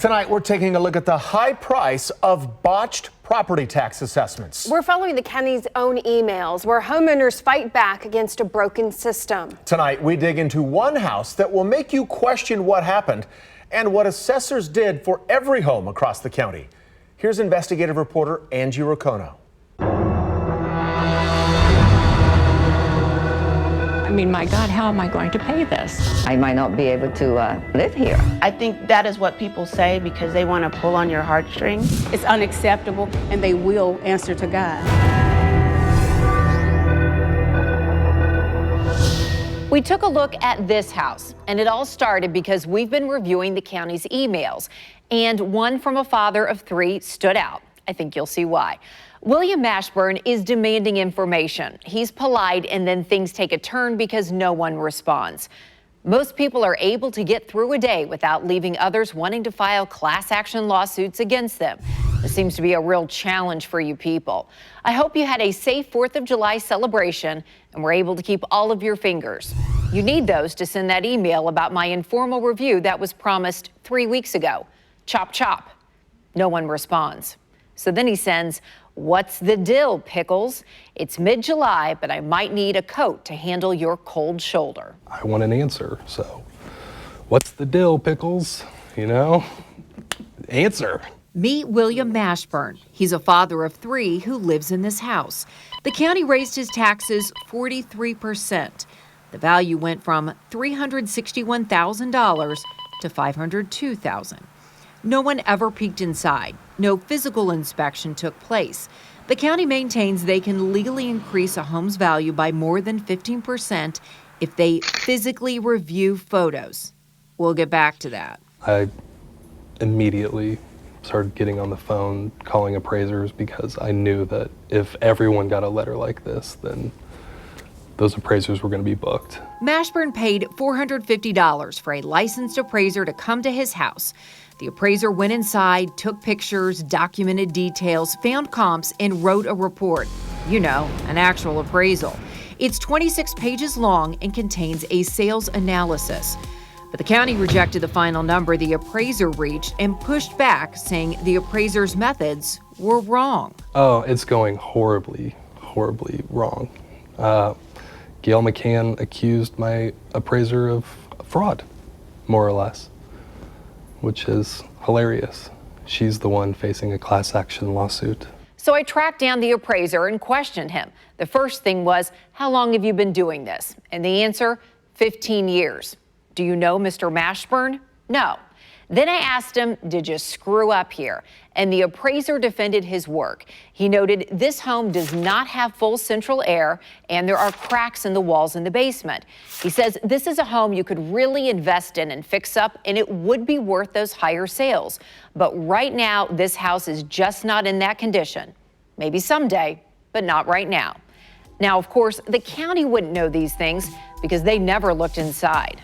Tonight, we're taking a look at the high price of botched property tax assessments. We're following the county's own emails where homeowners fight back against a broken system. Tonight, we dig into one house that will make you question what happened and what assessors did for every home across the county. Here's investigative reporter Angie Rocono. I mean, my God, how am I going to pay this? I might not be able to live here. I think that is what people say because they want to pull on your heartstrings. It's unacceptable, and they will answer to God. We took a look at this house, and it all started because we've been reviewing the county's emails, and one from a father of 3 stood out. I think you'll see why. William Mashburn is demanding information. He's polite, and then things take a turn because no one responds. Most people are able to get through a day without leaving others wanting to file class action lawsuits against them. This seems to be a real challenge for you people. I hope you had a safe 4th of July celebration and were able to keep all of your fingers. You need those to send that email about my informal review that was promised 3 weeks ago. Chop, chop. No one responds. So then he sends, "What's the deal, Pickles? It's mid-July, but I might need a coat to handle your cold shoulder." I want an answer, so what's the deal, Pickles? You know, answer. Meet William Mashburn. He's a father of 3 who lives in this house. The county raised his taxes 43%. The value went from $361,000 to $502,000. No one ever peeked inside. No physical inspection took place. The county maintains they can legally increase a home's value by more than 15% if they physically review photos. We'll get back to that. I immediately started getting on the phone, calling appraisers, because I knew that if everyone got a letter like this, then those appraisers were going to be booked. Mashburn paid $450 for a licensed appraiser to come to his house. The appraiser went inside, took pictures, documented details, found comps, and wrote a report. You know, an actual appraisal. It's 26 pages long and contains a sales analysis. But the county rejected the final number the appraiser reached and pushed back, saying the appraiser's methods were wrong. Oh, it's going horribly, horribly wrong. Gail McCann accused my appraiser of fraud, more or less, which is hilarious. She's the one facing a class action lawsuit. So I tracked down the appraiser and questioned him. The first thing was, how long have you been doing this? And the answer, 15 years. Do you know Mr. Mashburn? No. Then I asked him, did you screw up here? And the appraiser defended his work. He noted this home does not have full central air and there are cracks in the walls in the basement. He says this is a home you could really invest in and fix up, and it would be worth those higher sales. But right now, this house is just not in that condition. Maybe someday, but not right now. Now, of course, the county wouldn't know these things because they never looked inside.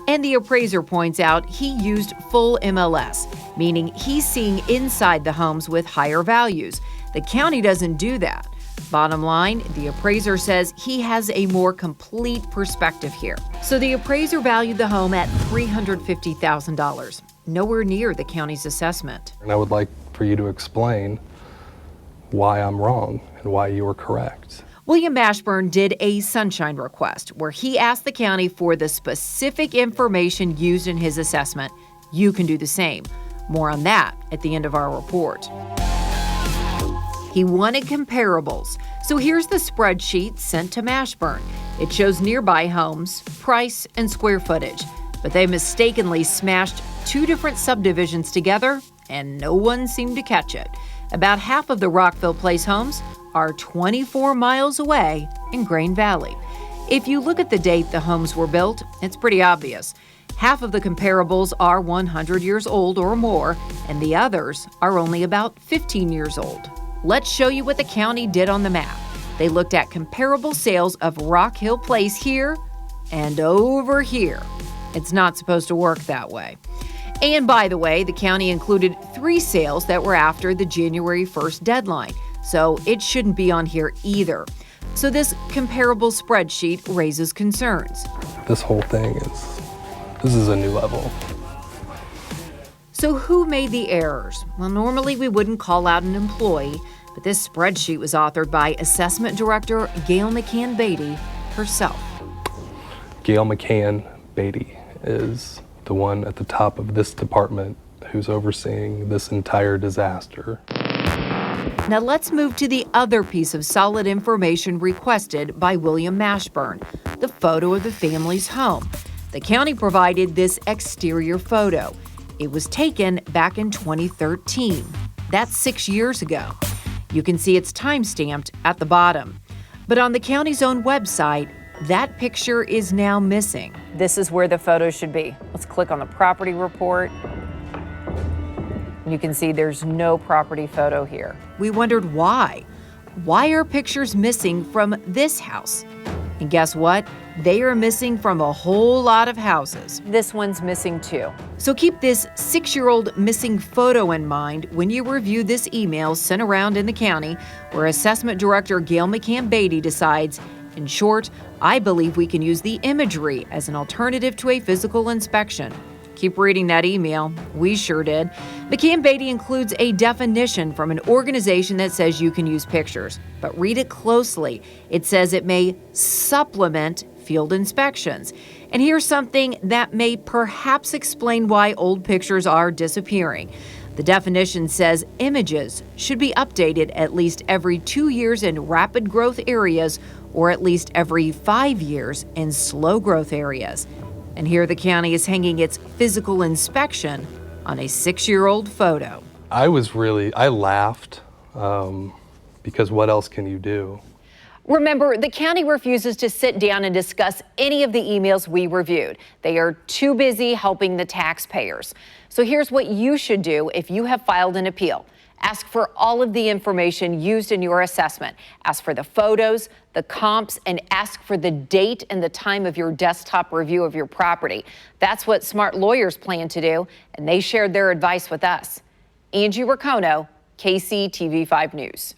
And the appraiser points out he used full MLS, meaning he's seeing inside the homes with higher values. The county doesn't do that. Bottom line, the appraiser says he has a more complete perspective here. So the appraiser valued the home at $350,000, nowhere near the county's assessment. And I would like for you to explain why I'm wrong and why you were correct. William Mashburn did a sunshine request where he asked the county for the specific information used in his assessment. You can do the same. More on that at the end of our report. He wanted comparables, so here's the spreadsheet sent to Mashburn. It shows nearby homes, price, and square footage, but they mistakenly smashed 2 different subdivisions together, and no one seemed to catch it. About half of the Rockville Place homes are 24 miles away in Grain Valley. If you look at the date the homes were built, it's pretty obvious. Half of the comparables are 100 years old or more, and the others are only about 15 years old. Let's show you what the county did on the map. They looked at comparable sales of Rock Hill Place here and over here. It's not supposed to work that way. And by the way, the county included 3 sales that were after the January 1st deadline, so it shouldn't be on here either. So this comparable spreadsheet raises concerns. This whole thing is a new level. So who made the errors? Well, normally we wouldn't call out an employee, but this spreadsheet was authored by Assessment Director Gail McCann Beatty herself. Gail McCann Beatty is the one at the top of this department who's overseeing this entire disaster. Now let's move to the other piece of solid information requested by William Mashburn, the photo of the family's home. The county provided this exterior photo. It was taken back in 2013. That's 6 years ago. You can see it's time-stamped at the bottom. But on the county's own website, that picture is now missing. This is where the photo should be. Let's click on the property report. You can see there's no property photo here. We wondered why. Why are pictures missing from this house? And guess what? They are missing from a whole lot of houses. This one's missing too. So keep this 6-year-old missing photo in mind when you review this email sent around in the county where Assessment Director Gail McCann Beatty decides, in short, I believe we can use the imagery as an alternative to a physical inspection. Keep reading that email. We sure did. McCann Beatty includes a definition from an organization that says you can use pictures, but read it closely. It says it may supplement field inspections. And here's something that may perhaps explain why old pictures are disappearing. The definition says images should be updated at least every 2 years in rapid growth areas or at least every 5 years in slow growth areas. And here the county is hanging its physical inspection on a 6-year-old photo. I laughed because what else can you do? Remember, the county refuses to sit down and discuss any of the emails we reviewed. They are too busy helping the taxpayers. So here's what you should do if you have filed an appeal. Ask for all of the information used in your assessment. Ask for the photos, the comps, and ask for the date and the time of your desktop review of your property. That's what smart lawyers plan to do, and they shared their advice with us. Angie Riccono, KCTV5 News.